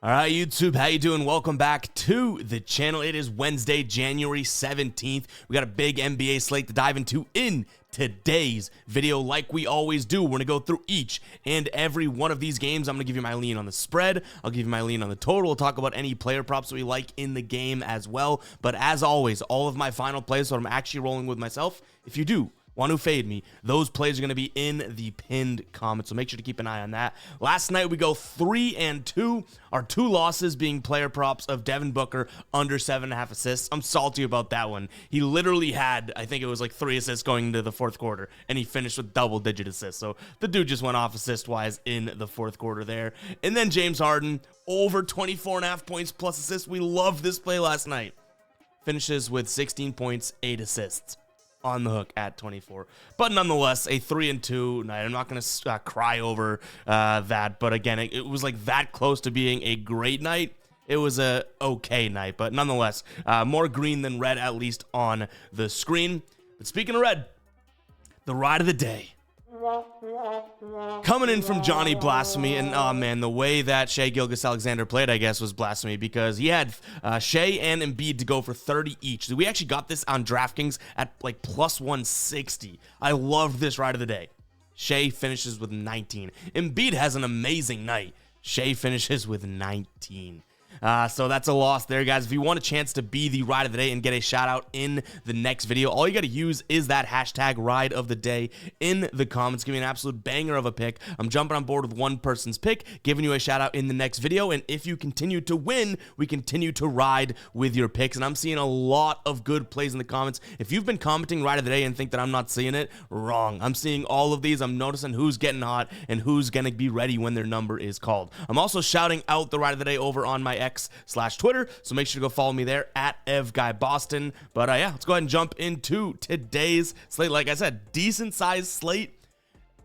All right, YouTube, how you doing? Welcome back to the channel. It is Wednesday, January 17th. We got a big NBA slate to dive into in today's video. Like we always do, we're going to go through each and every one of these games. I'm going to give you my lean on the spread. I'll give you my lean on the total. We'll talk about any player props that we like in the game as well. But as always, all of my final plays, so I'm actually rolling with myself. If you do want to fade me, those plays are going to be in the pinned comment, so make sure to keep an eye on that. Last night we go 3-2. Our two losses being player props of Devin Booker under 7.5 assists. I'm salty about that one. He literally had, I think it was like 3 assists going into the fourth quarter, and he finished with double-digit assists. So the dude just went off assist-wise in the fourth quarter there. And then James Harden, over 24.5 points plus assists. We loved this play last night. Finishes with 16 points, 8 assists. On the hook at 24, but nonetheless a 3-2 night. I'm not going to cry over that, but again, it was like that close to being a great night. It was a okay night, but nonetheless, more green than red, at least on the screen. But speaking of red, the ride of the day coming in from Johnny Blasphemy, and oh man, the way that Shai Gilgeous-Alexander played, I guess, was blasphemy, because he had Shai and Embiid to go for 30 each. We actually got this on DraftKings at like plus 160. I loved this ride of the day. Shai finishes with 19. Embiid has an amazing night. Shai finishes with 19. So that's a loss there, guys. If you want a chance to be the ride of the day and get a shout out in the next video, all you got to use is that hashtag ride of the day in the comments. Give me an absolute banger of a pick. I'm jumping on board with one person's pick, giving you a shout out in the next video. And if you continue to win, we continue to ride with your picks. And I'm seeing a lot of good plays in the comments. If you've been commenting ride of the day and think that I'm not seeing it, wrong. I'm seeing all of these. I'm noticing who's getting hot and who's going to be ready when their number is called. I'm also shouting out the ride of the day over on my X/Twitter, so make sure to go follow me there at EvGuyBoston. But yeah, let's go ahead and jump into today's slate. Like I said, decent sized slate,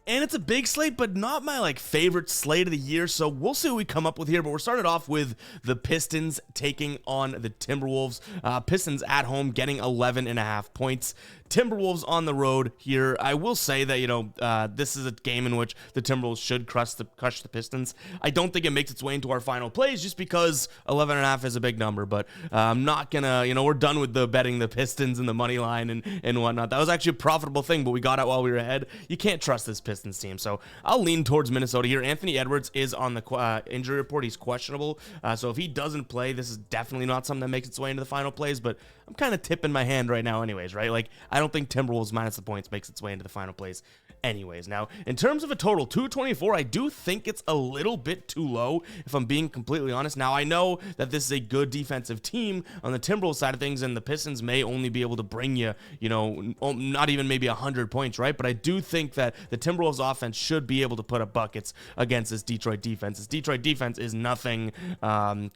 and it's a big slate, but not my like favorite slate of the year, so we'll see what we come up with here. But we're started off with the Pistons taking on the Timberwolves. Pistons at home getting 11.5 points. Timberwolves on the road here. I will say that, you know, this is a game in which the Timberwolves should crush the Pistons. I don't think it makes its way into our final plays just because 11.5 is a big number, but I'm not gonna, you know, we're done with the betting the Pistons and the money line and whatnot. That was actually a profitable thing, but we got out while we were ahead. You can't trust this Pistons team, so I'll lean towards Minnesota here. Anthony Edwards is on the injury report. He's questionable, so if he doesn't play, this is definitely not something that makes its way into the final plays, but I'm kind of tipping my hand right now anyways, right? Like, I don't think Timberwolves minus the points makes its way into the final plays anyways. Now, in terms of a total, 224, I do think it's a little bit too low, if I'm being completely honest. Now, I know that this is a good defensive team on the Timberwolves side of things, and the Pistons may only be able to bring you, you know, not even maybe 100 points, right? But I do think that the Timberwolves offense should be able to put up buckets against this Detroit defense. This Detroit defense is nothing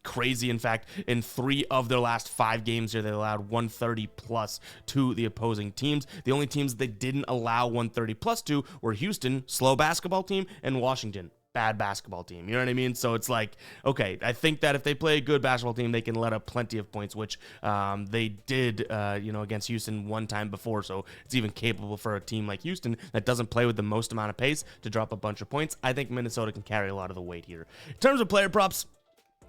crazy. In fact, in 3 of their last 5 games here, they allowed 130 plus to the opposing teams. The only teams they didn't allow 130 plus to were Houston, slow basketball team, and Washington, bad basketball team. You know what I mean? So it's like, okay, I think that if they play a good basketball team, they can let up plenty of points, which they did, you know, against Houston one time before. So it's even capable for a team like Houston that doesn't play with the most amount of pace to drop a bunch of points. I think Minnesota can carry a lot of the weight here. In terms of player props,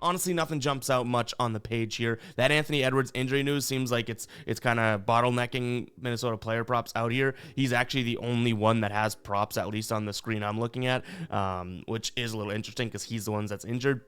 honestly, nothing jumps out much on the page here. That Anthony Edwards injury news seems like it's kind of bottlenecking Minnesota player props out here. He's actually the only one that has props, at least on the screen I'm looking at, which is a little interesting because he's the one that's injured.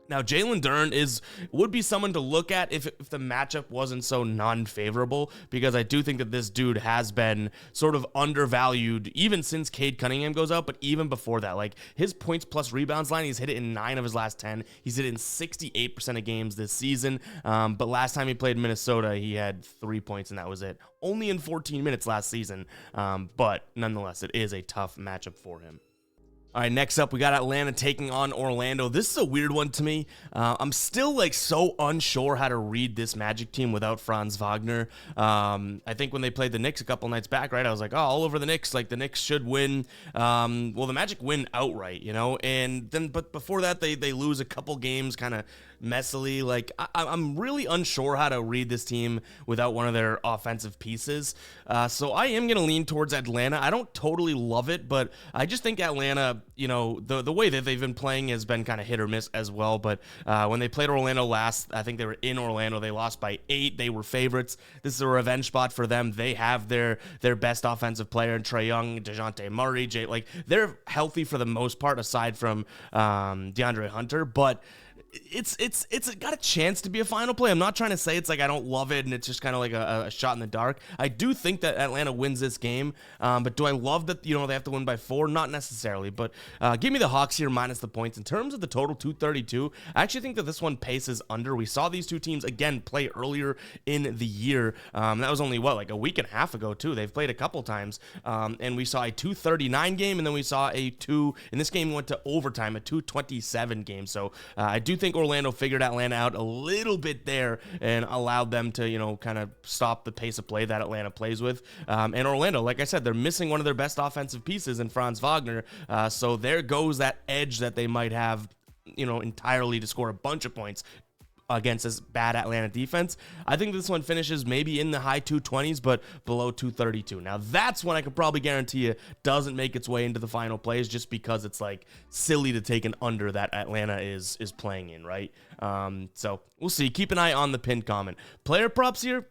Now, Jalen Duren would be someone to look at if the matchup wasn't so non-favorable, because I do think that this dude has been sort of undervalued even since Cade Cunningham goes out, but even before that. Like, his points plus rebounds line, he's hit it in 9 of his last 10. He's hit it in 68% of games this season, but last time he played Minnesota, he had 3 points, and that was it. Only in 14 minutes last season, but nonetheless, it is a tough matchup for him. All right, next up, we got Atlanta taking on Orlando. This is a weird one to me. I'm still like so unsure how to read this Magic team without Franz Wagner. I think when they played the Knicks a couple nights back, right, I was like, oh, all over the Knicks. Like, the Knicks should win. Well, the Magic win outright, you know, and then, but before that, they lose a couple games kind of messily. Like, I'm really unsure how to read this team without one of their offensive pieces. So I am going to lean towards Atlanta. I don't totally love it, but I just think Atlanta you know, the way that they've been playing has been kind of hit or miss as well. But when they played Orlando last, I think they were in Orlando. They lost by 8. They were favorites. This is a revenge spot for them. They have their best offensive player in Trae Young, DeJounte Murray, like they're healthy for the most part, aside from DeAndre Hunter, but it's got a chance to be a final play. I'm not trying to say it's like I don't love it and it's just kind of like a shot in the dark. I do think that Atlanta wins this game, but do I love that, you know, they have to win by 4? Not necessarily, but give me the Hawks here minus the points. In terms of the total, 232, I actually think that this one paces under. We saw these two teams, again, play earlier in the year. That was only, like a week and a half ago, too. They've played a couple times, and we saw a 239 game, and then we saw in this game went to overtime, a 227 game. So I do think Orlando figured Atlanta out a little bit there and allowed them to, you know, kind of stop the pace of play that Atlanta plays with. And Orlando, like I said, they're missing one of their best offensive pieces in Franz Wagner. So there goes that edge that they might have, you know, entirely to score a bunch of points against this bad Atlanta defense. I think this one finishes maybe in the high 220s, but below 232. Now that's one I could probably guarantee you doesn't make its way into the final plays, just because it's like silly to take an under that Atlanta is playing in, right? So we'll see. Keep an eye on the pinned comment. Player props here.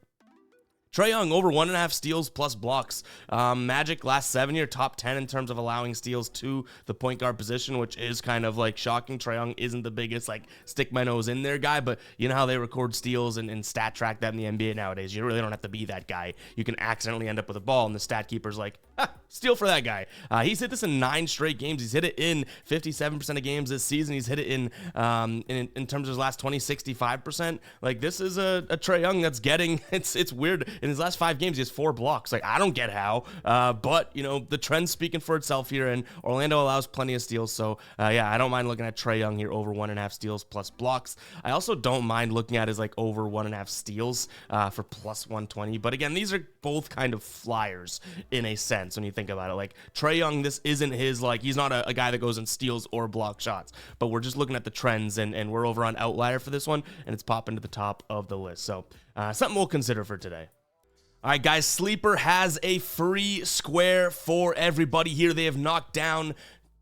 Trae Young over 1.5 steals plus blocks. Magic last 7 year top 10 in terms of allowing steals to the point guard position, which is kind of like shocking. Trae Young isn't the biggest like stick my nose in there guy, but you know how they record steals and stat track that in the NBA nowadays. You really don't have to be that guy. You can accidentally end up with a ball and the stat keeper's like, steal for that guy. He's hit this in 9 straight games. He's hit it in 57% of games this season. He's hit it in terms of his last 20, 65%. Like this is a Trae Young that's getting, it's weird. In his last 5 games, he has 4 blocks. Like, I don't get how, but, you know, the trend's speaking for itself here, and Orlando allows plenty of steals, so, yeah, I don't mind looking at Trae Young here over 1.5 steals plus blocks. I also don't mind looking at his, like, over 1.5 steals for plus 120, but again, these are both kind of flyers in a sense when you think about it. Like, Trae Young, this isn't his, like, he's not a guy that goes and steals or block shots, but we're just looking at the trends, and we're over on Outlier for this one, and it's popping to the top of the list, so something we'll consider for today. All right, guys, Sleeper has a free square for everybody here. They have knocked down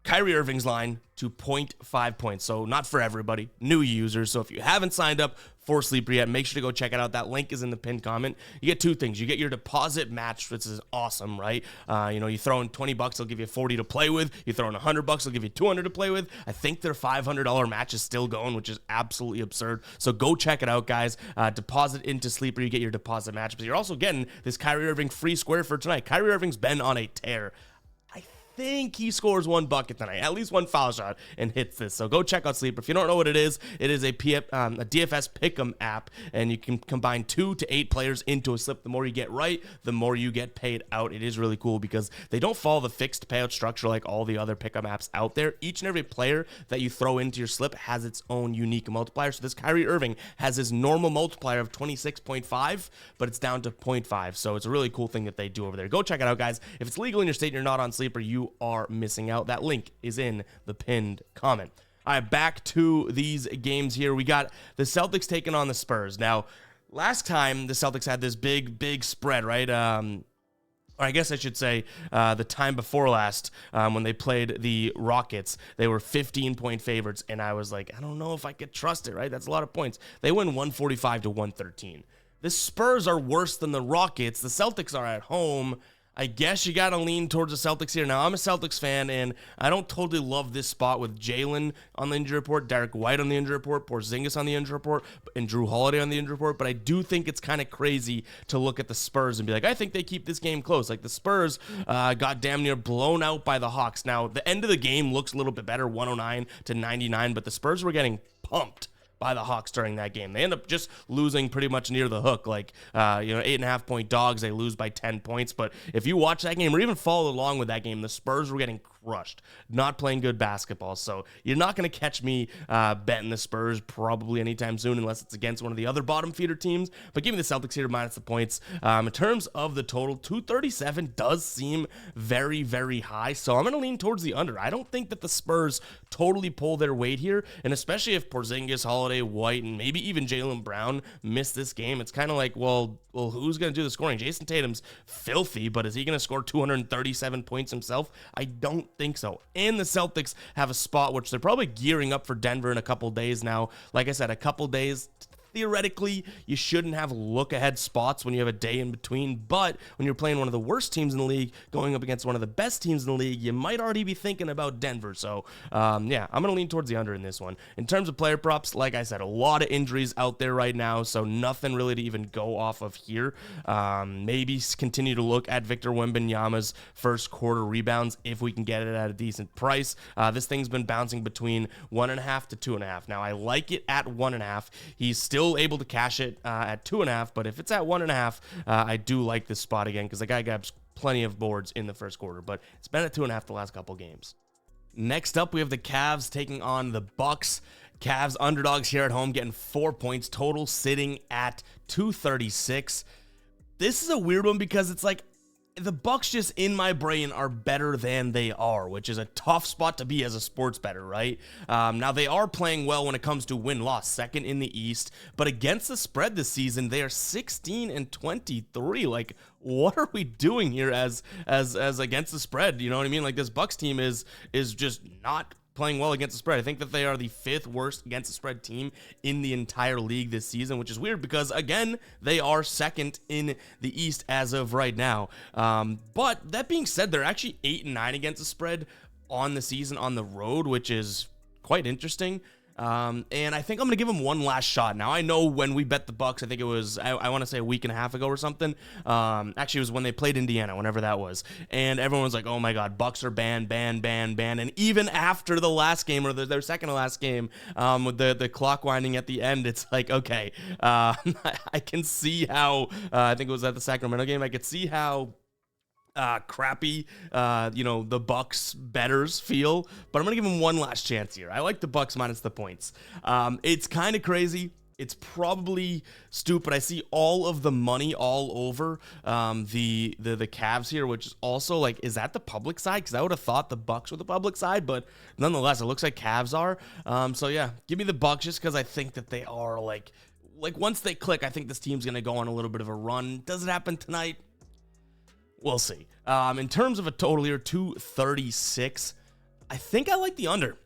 Kyrie Irving's line to 0.5 points. So not for everybody, new users. So if you haven't signed up for Sleeper yet, make sure to go check it out. That link is in the pinned comment. You get 2 things. You get your deposit match, which is awesome, right? You know, you throw in $20, they'll give you 40 to play with. You throw in $100, they'll give you 200 to play with. I think their $500 match is still going, which is absolutely absurd. So go check it out, guys. Deposit into Sleeper. You get your deposit match, but you're also getting this Kyrie Irving free square for tonight. Kyrie Irving's been on a tear. I think he scores 1 bucket tonight, at least 1 foul shot, and hits this. So go check out Sleeper. If you don't know what it is a DFS Pick'em app, and you can combine 2 to 8 players into a slip. The more you get right, the more you get paid out. It is really cool because they don't follow the fixed payout structure like all the other Pick'em apps out there. Each and every player that you throw into your slip has its own unique multiplier. So this Kyrie Irving has his normal multiplier of 26.5, but it's down to 0.5. So it's a really cool thing that they do over there. Go check it out, guys. If it's legal in your state and you're not on Sleeper, you are missing out. That link is in the pinned comment. All right, back to these games here. We got the Celtics taking on the Spurs. Now, last time the Celtics had this big spread, right? Or I guess I should say the time before last when they played the Rockets, they were 15-point favorites, and I was like, I don't know if I could trust it, right? That's a lot of points. They win 145 to 113. The Spurs are worse than the Rockets. The Celtics are at home. I guess you got to lean towards the Celtics here. Now, I'm a Celtics fan, and I don't totally love this spot with Jalen on the injury report, Derek White on the injury report, Porzingis on the injury report, and Drew Holiday on the injury report, but I do think it's kind of crazy to look at the Spurs and be like, I think they keep this game close. Like, the Spurs got damn near blown out by the Hawks. Now, the end of the game looks a little bit better, 109 to 99, but the Spurs were getting pumped by the Hawks during that game. They end up just losing pretty much near the hook. Like, 8.5-point dogs, they lose by 10 points. But if you watch that game or even follow along with that game, the Spurs were getting crushed, not playing good basketball. So you're not going to catch me betting the Spurs probably anytime soon unless it's against one of the other bottom feeder teams. But give me the Celtics here minus the points. In terms of the total, 237 does seem very, very high. So I'm going to lean towards the under. I don't think that the Spurs totally pull their weight here. And especially if Porzingis, Holiday, White, and maybe even Jaylen Brown miss this game, it's kind of like, well, who's going to do the scoring? Jason Tatum's filthy, but is he going to score 237 points himself? I don't think so. And the Celtics have a spot which they're probably gearing up for Denver in a couple days now. Like I said, a couple days. Theoretically, you shouldn't have look-ahead spots when you have a day in between, but when you're playing one of the worst teams in the league, going up against one of the best teams in the league, you might already be thinking about Denver. So, yeah, I'm going to lean towards the under in this one. In terms of player props, like I said, a lot of injuries out there right now, so nothing really to even go off of here. Maybe continue to look at Victor Wembanyama's first quarter rebounds if we can get it at a decent price. This thing's been bouncing between 1.5 to 2.5. Now, I like it at 1.5. He's still able to cash it at 2.5, but if it's at 1.5, I do like this spot again because the guy grabs plenty of boards in the first quarter, but it's been at 2.5 the last couple games. Next up, we have the Cavs taking on the Bucks. Cavs underdogs here at home, getting 4 points total, sitting at 236. This is a weird one because it's like the Bucks just in my brain are better than they are, which is a tough spot to be as a sports bettor, right? Now they are playing well when it comes to win-loss, second in the East, but against the spread this season, they are 16-23. Like, what are we doing here as against the spread? You know what I mean? Like, this Bucks team is just not playing well against the spread. I think that they are the 5th worst against the spread team in the entire league this season, which is weird because, again, they are second in the East as of right now. But that being said, they're actually 8-9 against the spread on the season on the road, which is quite interesting. And I think I'm gonna give them one last shot. Now I know when we bet the Bucks, I think it was I want to say a week and a half ago or something. Actually, it was when they played Indiana, whenever that was, and everyone was like, "Oh my God, Bucks are banned." And even after the last game or their second to last game, with the clock winding at the end, it's like, okay, I can see how I think it was at the Sacramento game. I could see how crappy, the Bucks bettors feel, but I'm gonna give them one last chance here. I like the Bucks minus the points. It's kind of crazy. It's probably stupid. I see all of the money all over the Cavs here, which is also like, is that the public side? Because I would have thought the Bucks were the public side, but nonetheless, it looks like Cavs are. So yeah, give me the Bucks just because I think that they are like once they click, I think this team's gonna go on a little bit of a run. Does it happen tonight? We'll see. In terms of a total here, 236, I think I like the under.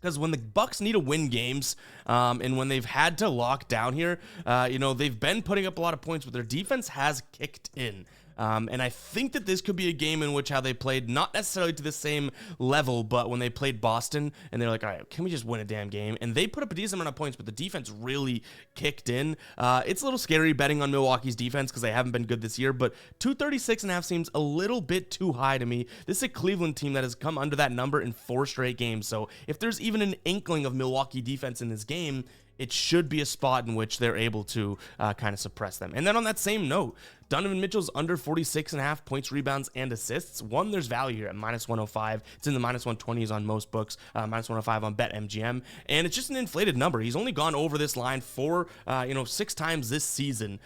Because when the Bucks need to win games, and when they've had to lock down here, they've been putting up a lot of points, but their defense has kicked in. And I think that this could be a game in which how they played, not necessarily to the same level, but when they played Boston and they're like, all right, can we just win a damn game? And they put up a decent amount of points, but the defense really kicked in. It's a little scary betting on Milwaukee's defense because they haven't been good this year, but 236.5 seems a little bit too high to me. This is a Cleveland team that has come under that number in 4 straight games. So if there's even an inkling of Milwaukee defense in this game, it should be a spot in which they're able to kind of suppress them. And then on that same note, Donovan Mitchell's under 46.5 points, rebounds, and assists. One, there's value here at minus 105. It's in the minus 120s on most books, minus 105 on BetMGM. And it's just an inflated number. He's only gone over this line 6 times this season,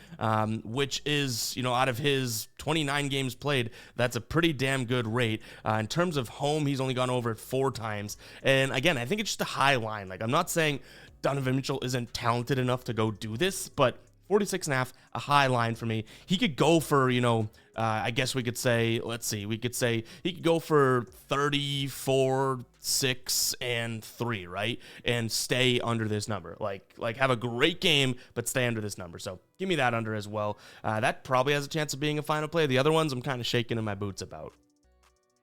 which is, out of his 29 games played, that's a pretty damn good rate. In terms of home, he's only gone over it 4 times. And again, I think it's just a high line. Like, I'm not saying Donovan Mitchell isn't talented enough to go do this, but 46.5, a high line for me. He could go for, I guess we could say, he could go for 34, 6, and 3, right? And stay under this number. Like have a great game, but stay under this number. So give me that under as well. That probably has a chance of being a final play. The other ones I'm kind of shaking in my boots about.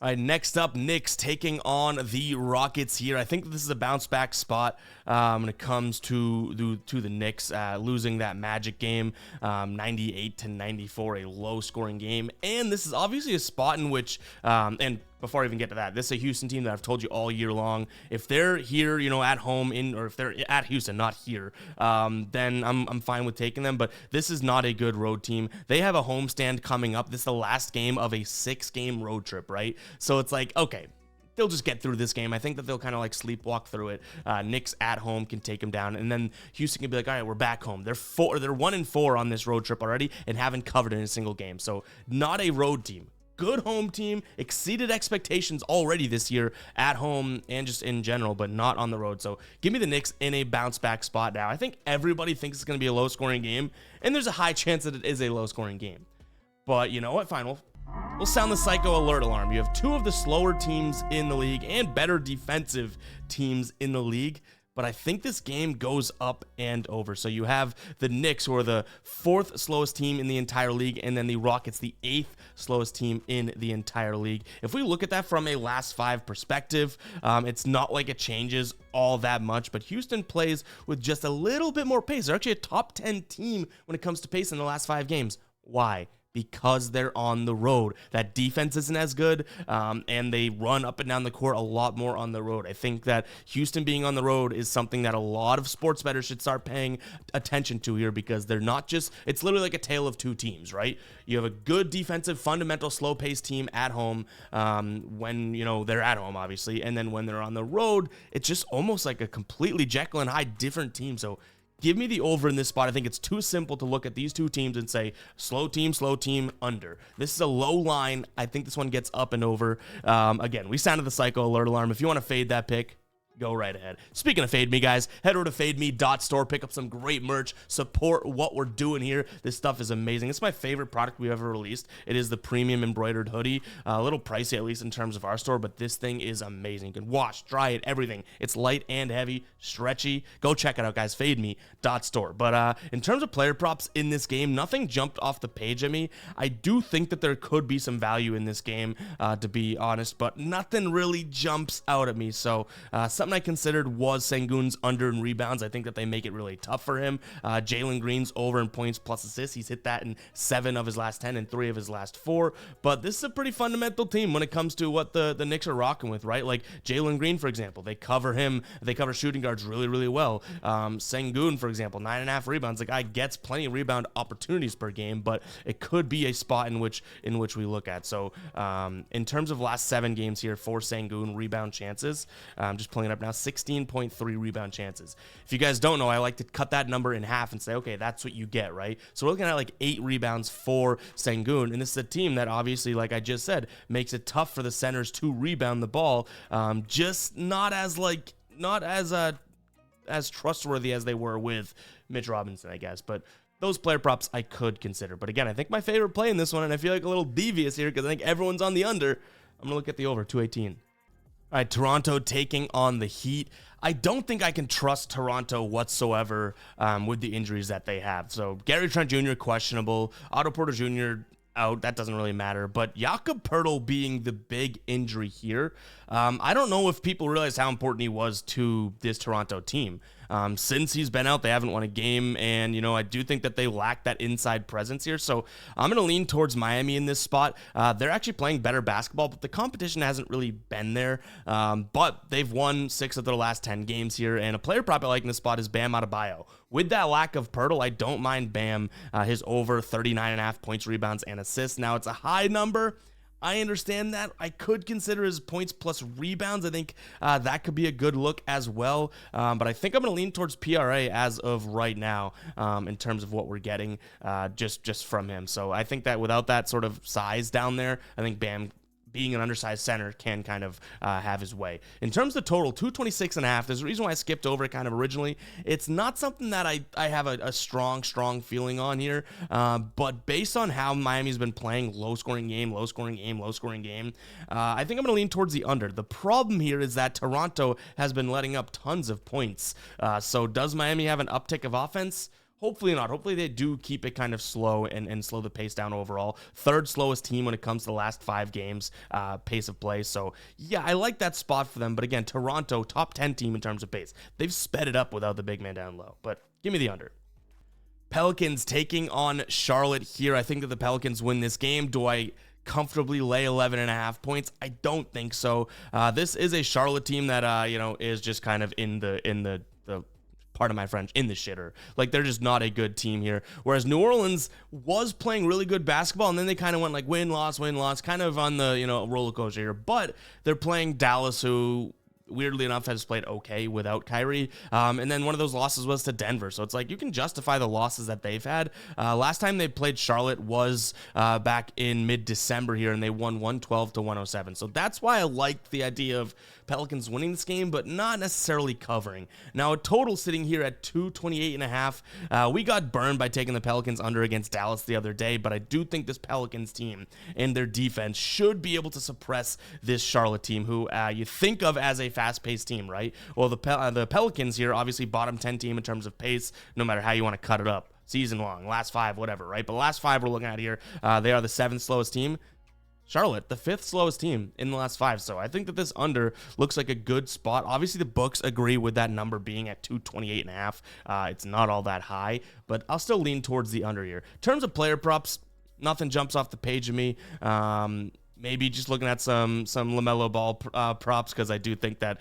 All right, next up, Knicks taking on the Rockets here. I think this is a bounce back spot when it comes to the Knicks losing that Magic game, 98-94, a low scoring game. And this is obviously a spot in which, and before I even get to that, this is a Houston team that I've told you all year long. If they're here, at home or if they're at Houston, not here, then I'm fine with taking them. But this is not a good road team. They have a homestand coming up. This is the last game of a 6-game road trip, right? So it's like, okay, they'll just get through this game. I think that they'll kind of like sleepwalk through it. Knicks at home can take them down, and then Houston can be like, all right, we're back home. They're 1-4 on this road trip already and haven't covered in a single game. So not a road team. Good home team, exceeded expectations already this year at home and just in general, but not on the road. So give me the Knicks in a bounce back spot now. I think everybody thinks it's going to be a low scoring game, and there's a high chance that it is a low scoring game. But you know what? Fine. we'll sound the psycho alert alarm. You have two of the slower teams in the league and better defensive teams in the league, but I think this game goes up and over. So you have the Knicks, who are the 4th slowest team in the entire league, and then the Rockets, the 8th slowest team in the entire league. If we look at that from a last 5 perspective, it's not like it changes all that much, but Houston plays with just a little bit more pace. They're actually a top 10 team when it comes to pace in the last 5 games. Why? Because they're on the road. That defense isn't as good, and they run up and down the court a lot more on the road. I think that Houston being on the road is something that a lot of sports bettors should start paying attention to here, because they're not just, it's literally like a tale of two teams, right? You have a good defensive, fundamental, slow-paced team at home when, you know, they're at home, obviously, and then when they're on the road, it's just almost like a completely Jekyll and Hyde different team. So give me the over in this spot. I think it's too simple to look at these two teams and say, slow team, under. This is a low line. I think this one gets up and over. Again, we sounded the psycho alert alarm. If you want to fade that pick, go right ahead. Speaking of Fade Me, guys, head over to fademe.store, pick up some great merch, support what we're doing here. This stuff is amazing. It's my favorite product we've ever released. It is the premium embroidered hoodie. A little pricey, at least in terms of our store, but this thing is amazing. You can wash, dry it, everything. It's light and heavy, stretchy. Go check it out, guys. Fademe.store. But in terms of player props in this game, nothing jumped off the page at me. I do think that there could be some value in this game, to be honest, but nothing really jumps out at me. So something I considered was Sengun's under in rebounds. I think that they make it really tough for him. Jalen Green's over in points plus assists. He's hit that in 7 of his last 10 and 3 of his last 4. But this is a pretty fundamental team when it comes to what the Knicks are rocking with, right? Like Jalen Green, for example, they cover him. They cover shooting guards really, really well. Sengun, for example, 9.5 rebounds. The guy gets plenty of rebound opportunities per game, but it could be a spot in which we look at. So in terms of last 7 games here for Sengun rebound chances, I'm just pulling it up now, 16.3 rebound chances. If you guys don't know, I like to cut that number in half and say, okay, that's what you get, right? So we're looking at like 8 rebounds for Sengun, and this is a team that obviously, like I just said, makes it tough for the centers to rebound the ball. Just not as trustworthy as they were with Mitch Robinson, I guess, but those player props I could consider. But again, I think my favorite play in this one, and I feel like a little devious here because I think everyone's on the under, I'm going to look at the over, 218. All right, Toronto taking on the Heat. I don't think I can trust Toronto whatsoever with the injuries that they have. So Gary Trent Jr. questionable, Otto Porter Jr. out. That doesn't really matter. But Jakob Poeltl being the big injury here, I don't know if people realize how important he was to this Toronto team. Since he's been out, they haven't won a game, and, you know, I do think that they lack that inside presence here, so I'm going to lean towards Miami in this spot. They're actually playing better basketball, but the competition hasn't really been there, but they've won 6 of their last 10 games here, and a player prop I like in this spot is Bam Adebayo. With that lack of Poeltl, I don't mind Bam, his over 39.5 points, rebounds, and assists. Now, it's a high number. I understand that. I could consider his points plus rebounds. I think that could be a good look as well. But I think I'm going to lean towards PRA as of right now in terms of what we're getting just from him. So I think that without that sort of size down there, I think Bam, being an undersized center, can kind of have his way. In terms of total, 226.5. There's a reason why I skipped over it kind of originally. It's not something that I have a strong feeling on here, but based on how Miami's been playing, low-scoring game, I think I'm going to lean towards the under. The problem here is that Toronto has been letting up tons of points. So does Miami have an uptick of offense? Hopefully not. Hopefully they do keep it kind of slow and slow the pace down overall. 3rd slowest team when it comes to the last 5 games pace of play. So yeah, I like that spot for them. But again, Toronto, top 10 team in terms of pace. They've sped it up without the big man down low. But give me the under. Pelicans taking on Charlotte here. I think that the Pelicans win this game. Do I comfortably lay 11.5 points? I don't think so. This is a Charlotte team that is just kind of in the part of my French, in the shitter. Like, they're just not a good team here. Whereas New Orleans was playing really good basketball, and then they kind of went like win, loss, kind of on the, roller coaster here. But they're playing Dallas, who weirdly enough has played okay without Kyrie. And then one of those losses was to Denver. So it's like you can justify the losses that they've had. Last time they played Charlotte was back in mid-December here, and they won 112-107. So that's why I liked the idea of Pelicans winning this game, but not necessarily covering. Now, a total sitting here at 228.5. We got burned by taking the Pelicans under against Dallas the other day, but I do think this Pelicans team and their defense should be able to suppress this Charlotte team, who you think of as a fast-paced team, right? Well, the Pelicans here, obviously bottom 10 team in terms of pace, no matter how you want to cut it up, season long, last 5, whatever, right? But last 5 we're looking at here, they are the 7th slowest team. Charlotte, the 5th slowest team in the last 5. So I think that this under looks like a good spot. Obviously, the books agree with that number being at 228.5. It's not all that high, but I'll still lean towards the under here. In terms of player props, nothing jumps off the page of me. Maybe just looking at some LaMelo Ball props, because I do think that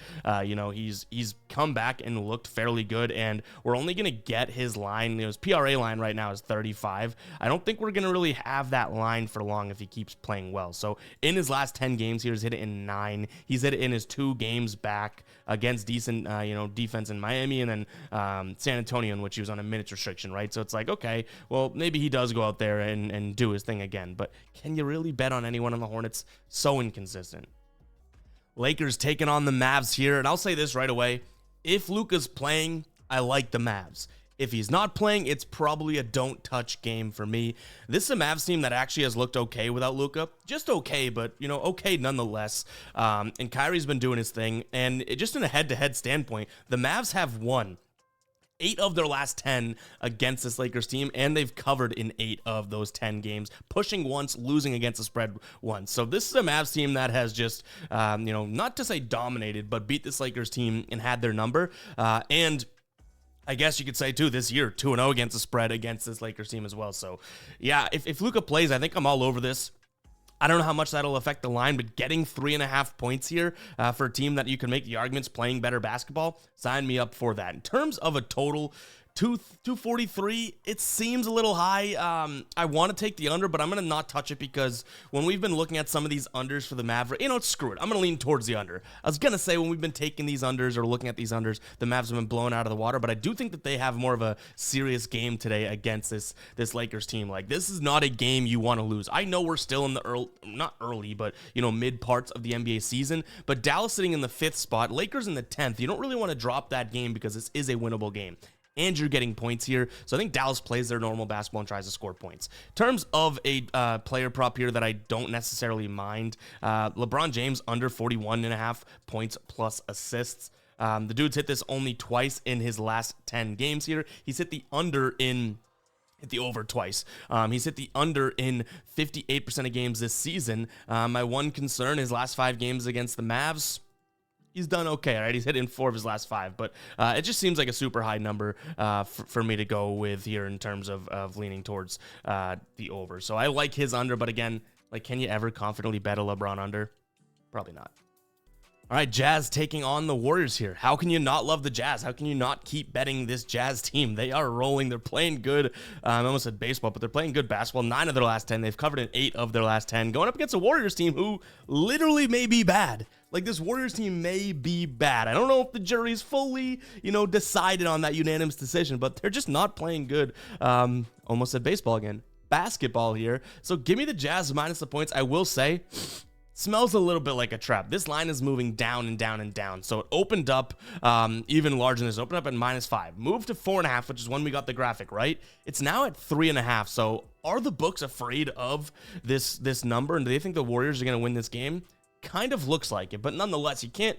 he's come back and looked fairly good, and we're only going to get his line. His PRA line right now is 35. I don't think we're going to really have that line for long if he keeps playing well. So in his last 10 games, he's hit it in 9. He's hit it in his 2 games back against decent defense in Miami, and then San Antonio, in which he was on a minutes restriction, right? So it's like, okay, well, maybe he does go out there and do his thing again, but can you really bet on anyone on the Hornets? So inconsistent. Lakers taking on the Mavs here, and I'll say this right away. If Luka's playing, I like the Mavs. If he's not playing, it's probably a don't touch game for me. This is a Mavs team that actually has looked okay without Luka. Just okay, but, okay nonetheless. And Kyrie's been doing his thing. And just in a head-to-head standpoint, the Mavs have won 8 of their last 10 against this Lakers team, and they've covered in 8 of those 10 games, pushing once, losing against the spread once. So this is a Mavs team that has just, not to say dominated, but beat this Lakers team and had their number. And I guess you could say, too, this year, 2-0 against the spread against this Lakers team as well. So, yeah, if Luka plays, I think I'm all over this. I don't know how much that'll affect the line, but getting 3.5 points here for a team that you can make the arguments playing better basketball, sign me up for that. In terms of a total, 243, it seems a little high. I want to take the under, but I'm going to not touch it, because when we've been looking at some of these unders for the Mavericks, screw it. I'm going to lean towards the under. I was going to say, when we've been taking these unders or looking at these unders, the Mavs have been blown out of the water, but I do think that they have more of a serious game today against this Lakers team. Like, this is not a game you want to lose. I know we're still in the not early, but, mid parts of the NBA season, but Dallas sitting in the 5th spot, Lakers in the 10th. You don't really want to drop that game, because this is a winnable game, and you're getting points here. So I think Dallas plays their normal basketball and tries to score points. In terms of a player prop here that I don't necessarily mind, LeBron James under 41.5 points plus assists. The dude's hit this only twice in his last 10 games here. He's hit the under hit the over twice. He's hit the under in 58% of games this season. My one concern, his last 5 games against the Mavs, he's done okay, all right? He's hit in 4 of his last 5, but it just seems like a super high number for me to go with here in terms of leaning towards the over. So I like his under, but again, can you ever confidently bet a LeBron under? Probably not. All right, Jazz taking on the Warriors here. How can you not love the Jazz? How can you not keep betting this Jazz team? They are rolling. They're playing good. I almost said baseball, but they're playing good basketball. 9 of their last 10. They've covered in 8 of their last 10. Going up against a Warriors team who literally may be bad. This Warriors team may be bad. I don't know if the jury's fully, decided on that unanimous decision, but they're just not playing good. Almost said baseball again. Basketball here. So give me the Jazz minus the points. I will say, smells a little bit like a trap. This line is moving down and down and down. So it opened up even larger than this. Opened up at -5. Moved to 4.5, which is when we got the graphic, right? It's now at 3.5. So are the books afraid of this number? And do they think the Warriors are going to win this game? Kind of looks like it, but nonetheless, you can't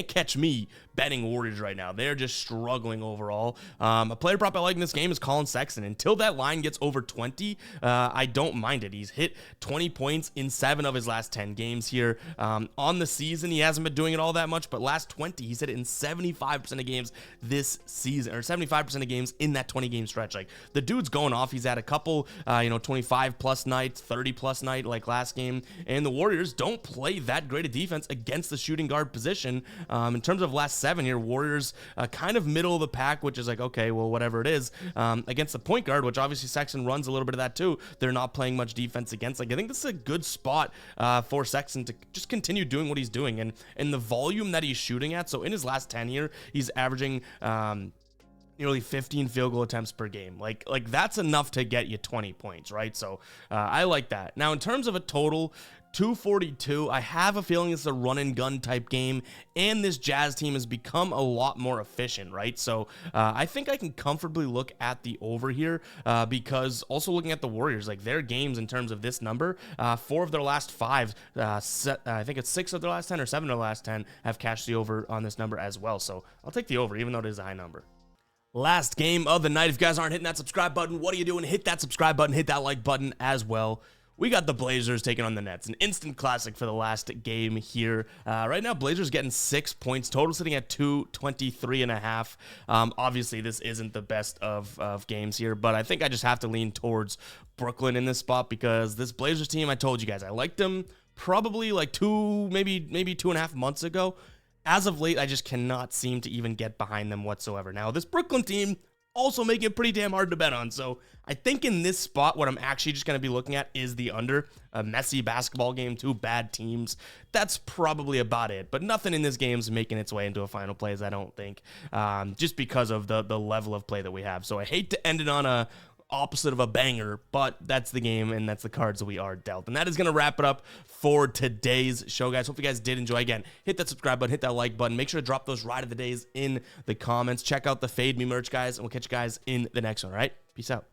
catch me betting Warriors right now. They're just struggling overall. A player prop I like in this game is Colin Sexton. Until that line gets over 20, I don't mind it. He's hit 20 points in 7 of his last 10 games here. On the season, he hasn't been doing it all that much, but last 20, he's hit it in 75% of games this season, or 75% of games in that 20-game stretch. The dude's going off. He's had a couple, 25-plus nights, 30-plus night like last game, and the Warriors don't play that that great a defense against the shooting guard position. In terms of last 7 here, Warriors kind of middle of the pack, which is like, okay, well, whatever it is. Against the point guard, which obviously Sexton runs a little bit of that too, they're not playing much defense against. Like, I think this is a good spot for Sexton to just continue doing what he's doing, and the volume that he's shooting at. So in his last 10 here, he's averaging nearly 15 field goal attempts per game. Like that's enough to get you 20 points, right? So I like that. Now, in terms of a total, 242, I have a feeling it's a run and gun type game, and this Jazz team has become a lot more efficient, right? So I think I can comfortably look at the over here because also looking at the Warriors, like their games in terms of this number, 4 of their last 5, I think it's 6 of their last 10 or 7 of their last 10 have cashed the over on this number as well. So I'll take the over, even though it is a high number. Last game of the night. If you guys aren't hitting that subscribe button, what are you doing? Hit that subscribe button, hit that like button as well. We got the Blazers taking on the Nets. An instant classic for the last game here. Right now, Blazers getting 6 points. Total sitting at 223.5. Obviously, this isn't the best of games here, but I think I just have to lean towards Brooklyn in this spot because this Blazers team, I told you guys, I liked them probably like maybe 2.5 months ago. As of late, I just cannot seem to even get behind them whatsoever. Now, this Brooklyn team also making it pretty damn hard to bet on. So I think in this spot, what I'm actually just going to be looking at is the under. A messy basketball game, 2 bad teams. That's probably about it. But nothing in this game is making its way into a final plays, I don't think, just because of the level of play that we have. So I hate to end it on a opposite of a banger, but that's the game and that's the cards that we are dealt. And that is going to wrap it up for today's show, guys. Hope you guys did enjoy. Again, hit that subscribe button, hit that like button. Make sure to drop those ride of the days in the comments. Check out the Fade Me merch, guys, and we'll catch you guys in the next one. All right, peace out.